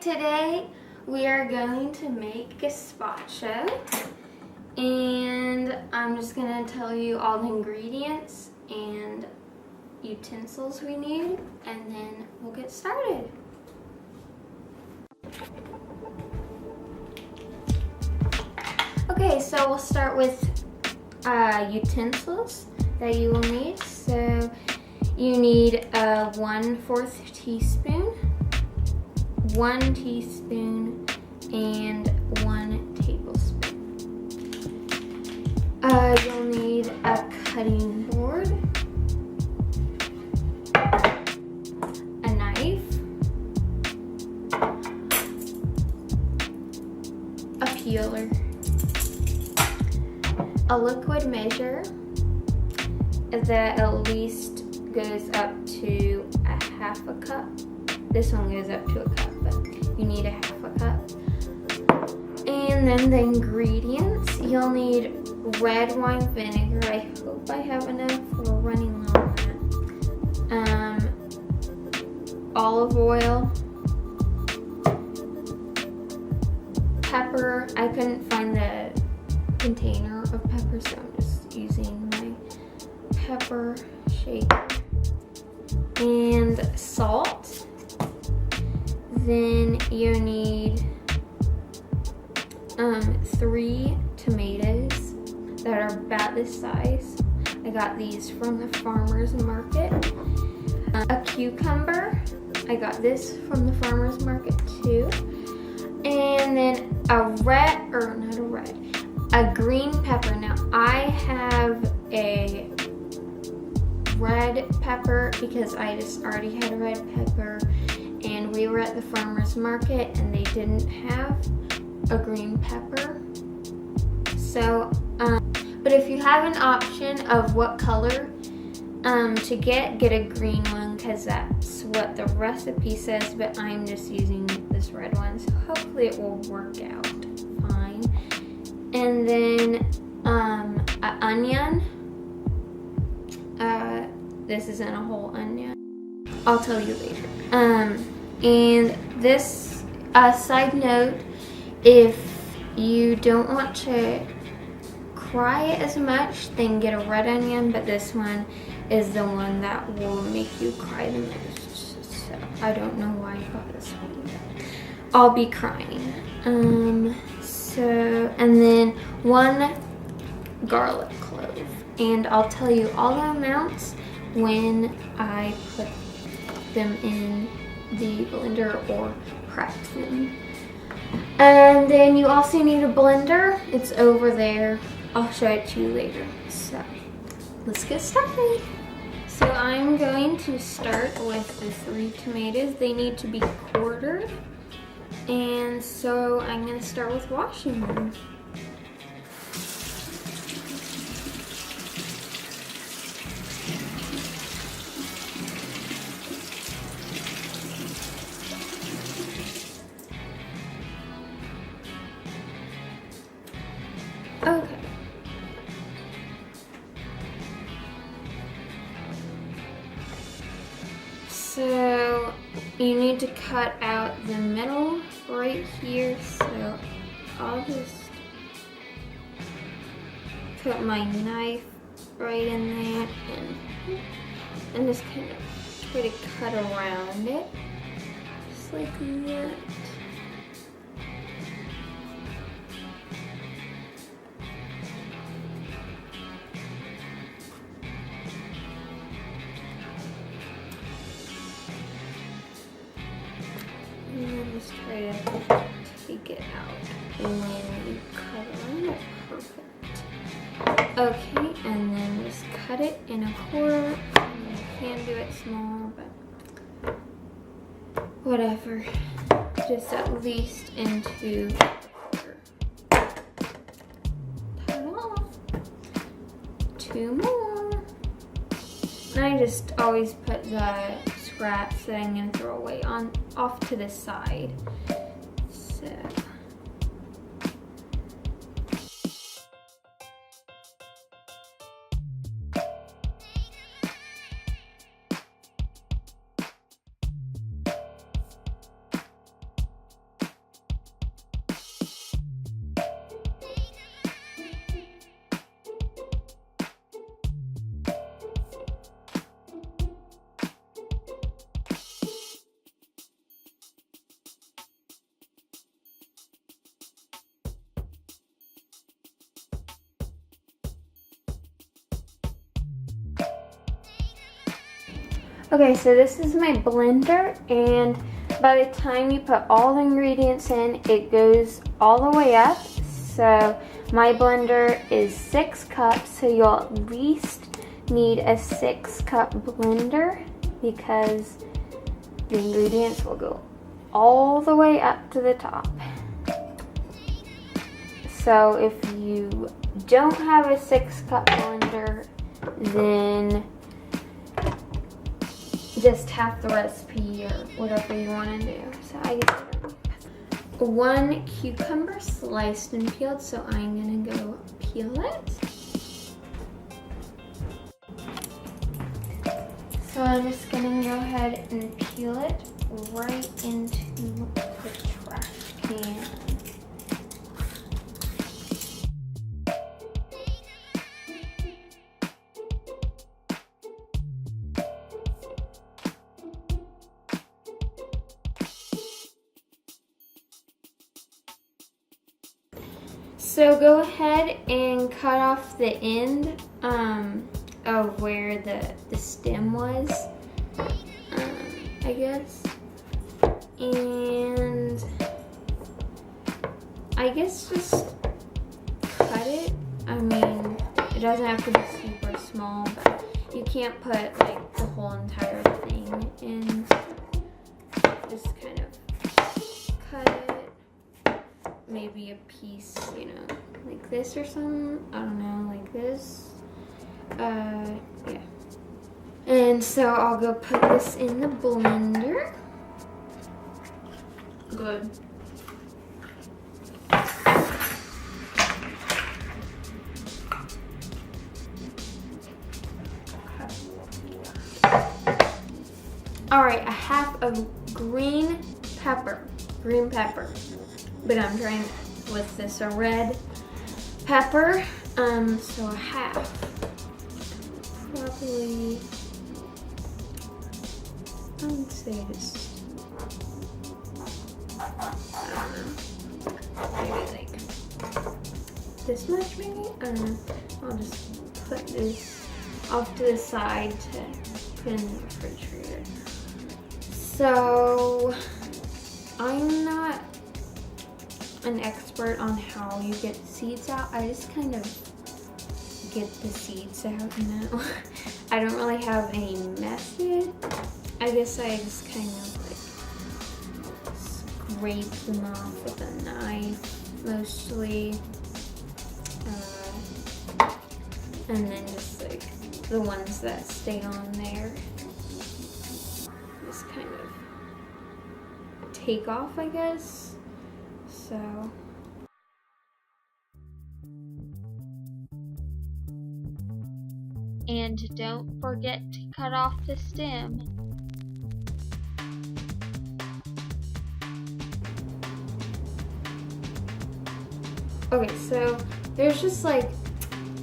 Today we are going to make gazpacho, and I'm just going to tell you all the ingredients and utensils we need, and then we'll get started. Okay, so we'll start with utensils that you will need. So you need 1/4 teaspoon, 1 teaspoon, and 1 tablespoon. You'll need a cutting board, a knife, a peeler, a liquid measure that at least goes up to a 1/2 cup. This one goes up to a cup, but you need a 1/2 cup. And then the ingredients, you'll need red wine vinegar. I hope I have enough. We're running low on that. Olive oil, pepper. I couldn't find the container of pepper, so I'm just using my pepper shaker. And salt. Then you need 3 tomatoes that are about this size. I got these from the farmer's market. A cucumber. I got this from the farmer's market too. And then a green pepper. Now I have a red pepper because I just already had a red pepper, and we were at the farmer's market and they didn't have a green pepper. So, but if you have an option of what color to get a green one, because that's what the recipe says, but I'm just using this red one, so hopefully it will work out fine. And then an onion. This isn't a whole onion. I'll tell you later. And this, side note, if you don't want to cry it as much, then get a red onion, but this one is the one that will make you cry the most. So I don't know why I got this one, but I'll be crying. And then 1 garlic clove. And I'll tell you all the amounts when I put them in the blender or prep them. And then you also need a blender. It's over there. I'll show it to you later. So let's get started. So I'm going to start with the 3 tomatoes. They need to be quartered. And so I'm going to start with washing them. Okay. So you need to cut out the middle right here. So I'll just put my knife right in there and just kind of try to cut around it. Just like that. And then just try to take it out and then you cut around it. Perfect. Okay, and then just cut it in a quarter. You can do it small, but whatever. Just at least into a quarter. Ta-da! 2 more. And I just always put the scraps that I'm going to throw away off to the side. So Okay, so this is my blender, and by the time you put all the ingredients in, it goes all the way up. So my blender is 6 cups, so you'll at least need a 6-cup blender because the ingredients will go all the way up to the top. So if you don't have a 6-cup blender, then just half the recipe or whatever you want to do. So I guess 1 cucumber sliced and peeled, so I'm gonna go peel it. So I'm just gonna go ahead and peel it right into the trash can. So go ahead and cut off the end of where the stem was, I guess. And I guess just cut it. I mean, it doesn't have to be super small, but you can't put like the whole entire thing in. Just kind of cut it. Maybe a piece, you know, like this or something. I don't know, like this. Yeah. And so I'll go put this in the blender. Good. Alright, a half of green pepper. But I'm trying with this a red pepper. So a half. Probably, I would say this, I don't know, maybe like this much maybe? I don't know. I'll just put this off to the side to put in the refrigerator. So, I'm not an expert on how you get seeds out. I just kind of get the seeds out, you know. I don't really have any method. I guess I just kind of like scrape them off with a knife mostly, and then just like the ones that stay on there just kind of take off, I guess. So and don't forget to cut off the stem. Okay, so there's just like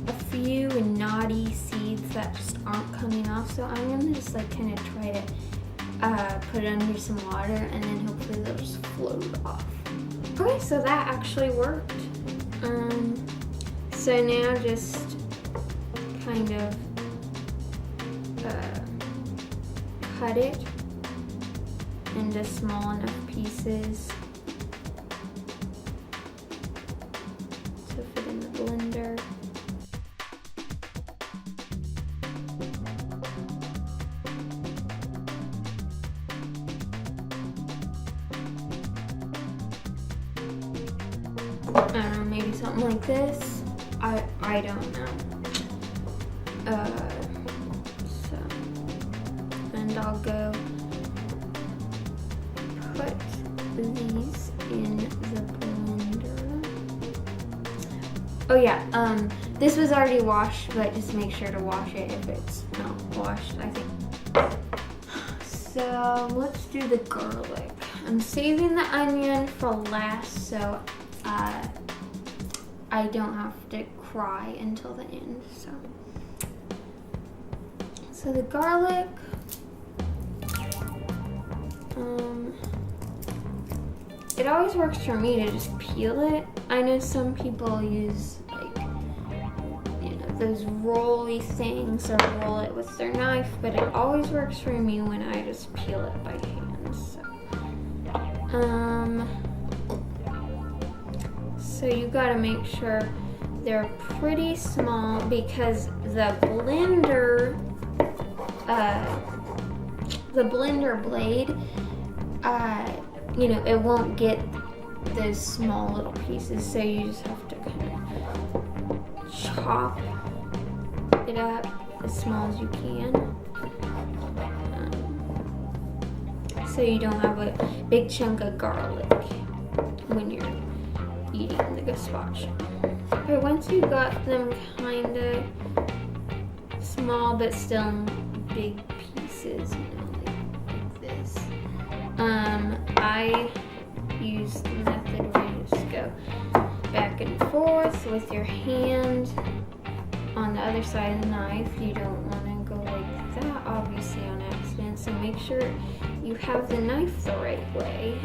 a few knotty seeds that just aren't coming off, so I'm gonna just like kind of try to put it under some water, and then hopefully they'll just float off. Okay, so that actually worked. So now just kind of cut it into small enough pieces to fit in the blender. I don't know, maybe something like this. I don't know. So, and I'll go put these in the blender. Oh yeah, this was already washed, but just make sure to wash it if it's not washed, I think. So let's do the garlic. I'm saving the onion for last, so I don't have to cry until the end. So the garlic, it always works for me to just peel it. I know some people use like, you know, those rolly things or roll it with their knife, but it always works for me when I just peel it by hand. So you gotta make sure they're pretty small because the blender blade, you know, it won't get those small little pieces, so you just have to kind of chop it up as small as you can, so you don't have a big chunk of garlic when you're eating the gazpacho. But once you got them kind of small but still in big pieces, you know, like this, I use the method where you just go back and forth with your hand on the other side of the knife. You don't want to go like that, obviously, on accident, so make sure you have the knife the right way.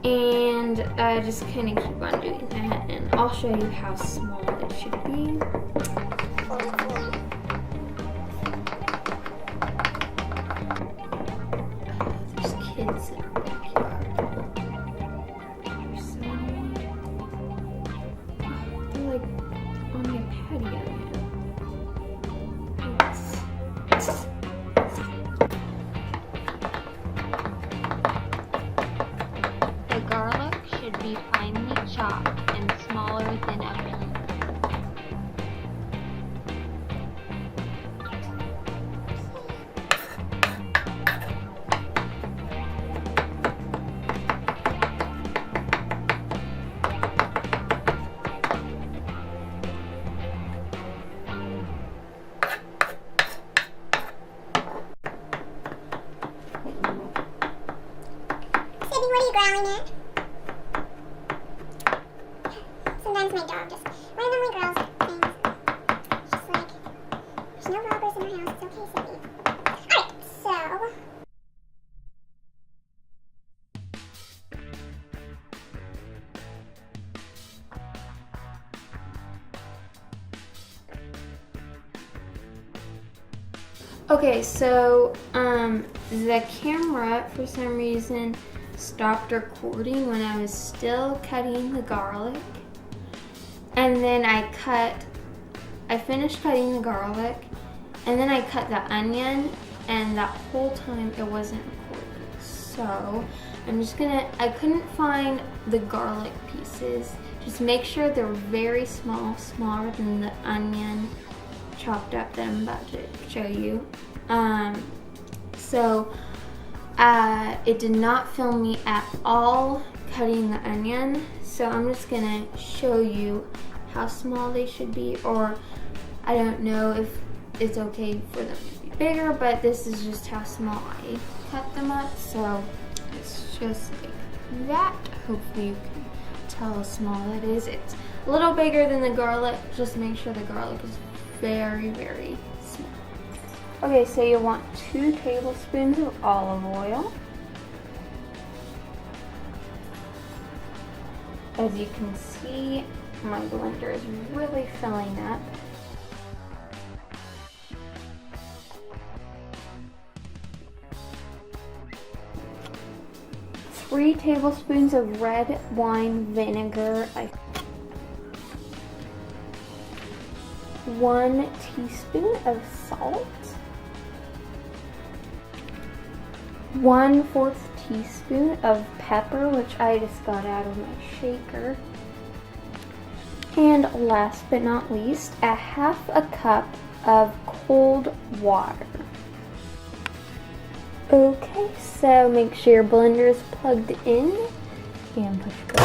And just kind of keep on doing that, and I'll show you how small it should be. There's kids in our backyard. They're like on my patio now. The garlic should be finely chopped and smaller than a pea. Sibby, what are you growling at? Sometimes my dog just randomly growls at things. It's just like, there's no robbers in my house. It's okay, Sibby. Alright, so... Okay, so the camera for some reason stopped recording when I was still cutting the garlic, and then I finished cutting the garlic, and then I cut the onion, and that whole time it wasn't recording. So I couldn't find the garlic pieces. Just make sure they're very small, smaller than the onion chopped up that I'm about to show you. It did not film me at all cutting the onion, so I'm just gonna show you how small they should be, or I don't know if it's okay for them to be bigger, but this is just how small I cut them up, so it's just like that. Hopefully you can tell how small that is. It's a little bigger than the garlic. Just make sure the garlic is very, very small. Okay, so you want 2 tablespoons of olive oil. As you can see, my blender is really filling up. 3 tablespoons of red wine vinegar. 1 teaspoon of salt. 1/4 teaspoon of pepper, which I just got out of my shaker. And last but not least, 1/2 cup of cold water. Okay, so make sure your blender is plugged in and push go.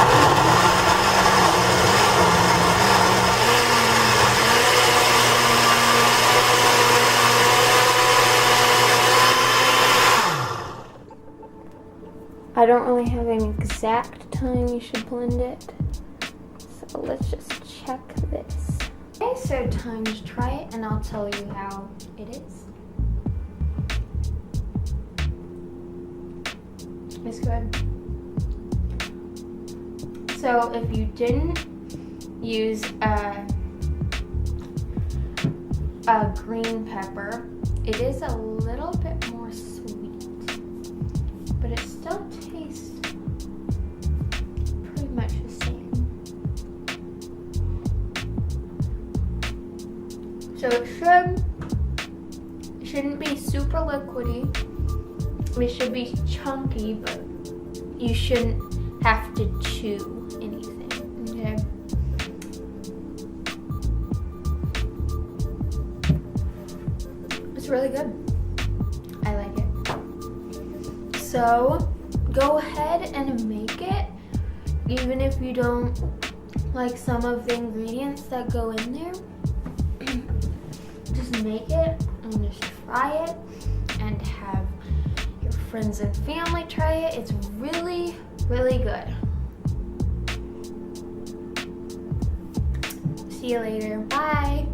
I don't really have an exact time you should blend it, so let's just check this. Okay, so time to try it, and I'll tell you how it is. It's good. So if you didn't use green pepper. It is a little bit more sweet, but it still tastes pretty much the same. So it shouldn't be super liquidy. It should be chunky, but you shouldn't have to chew anything, okay? It's really good. I like it. So go ahead and make it, even if you don't like some of the ingredients that go in there. Just make it and just try it and have your friends and family try it. It's really, really good. See you later. Bye.